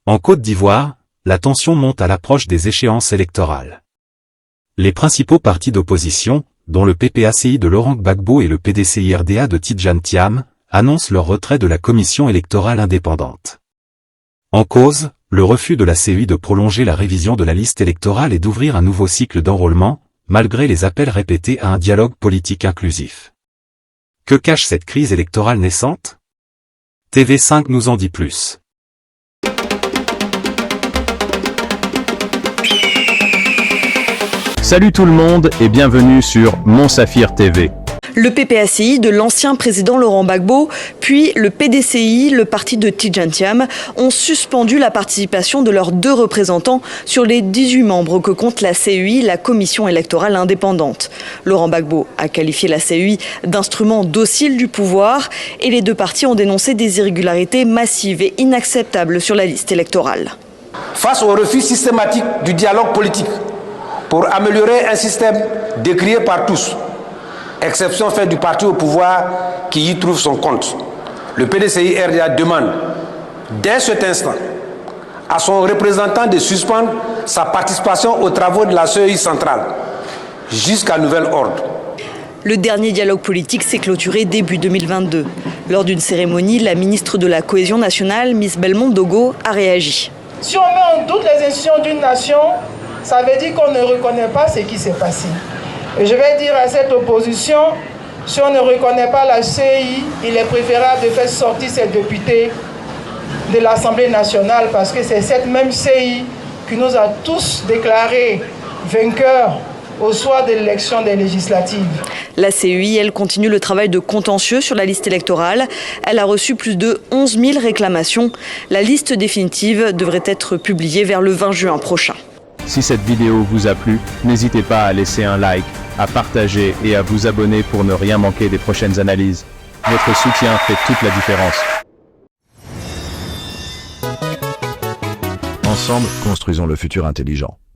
En Côte d'Ivoire, la tension monte à l'approche des échéances électorales. Les principaux partis d'opposition, dont le PPACI de Laurent Gbagbo et le PDCI-RDA de Tidjane Thiam, annoncent leur retrait de la commission électorale indépendante. En cause, le refus de la CEI de prolonger la révision de la liste électorale et d'ouvrir un nouveau cycle d'enrôlement, malgré les appels répétés à un dialogue politique inclusif. Que cache cette crise électorale naissante? TV5 nous en dit plus. Salut tout le monde et bienvenue sur Mon Saphir TV. Le PPACI de l'ancien président Laurent Gbagbo, puis le PDCI, le parti de Tidjane Thiam, ont suspendu la participation de leurs 2 représentants sur les 18 membres que compte la CEI, la commission électorale indépendante. Laurent Gbagbo a qualifié la CEI d'instrument docile du pouvoir et les 2 partis ont dénoncé des irrégularités massives et inacceptables sur la liste électorale. Face au refus systématique du dialogue politique pour améliorer un système décrié par tous, exception faite du parti au pouvoir qui y trouve son compte, le PDCI-RDA demande, dès cet instant, à son représentant de suspendre sa participation aux travaux de la CEI centrale, jusqu'à nouvel ordre. Le dernier dialogue politique s'est clôturé début 2022. Lors d'une cérémonie, la ministre de la Cohésion nationale, Miss Belmont Dogo, a réagi. Si on met en doute les institutions d'une nation, ça veut dire qu'on ne reconnaît pas ce qui s'est passé. Et je vais dire à cette opposition, si on ne reconnaît pas la CEI, il est préférable de faire sortir ces députés de l'Assemblée nationale parce que c'est cette même CEI qui nous a tous déclarés vainqueurs au soir de l'élection des législatives. La CEI, elle, continue le travail de contentieux sur la liste électorale. Elle a reçu plus de 11 000 réclamations. La liste définitive devrait être publiée vers le 20 juin prochain. Si cette vidéo vous a plu, n'hésitez pas à laisser un like, à partager et à vous abonner pour ne rien manquer des prochaines analyses. Votre soutien fait toute la différence. Ensemble, construisons le futur intelligent.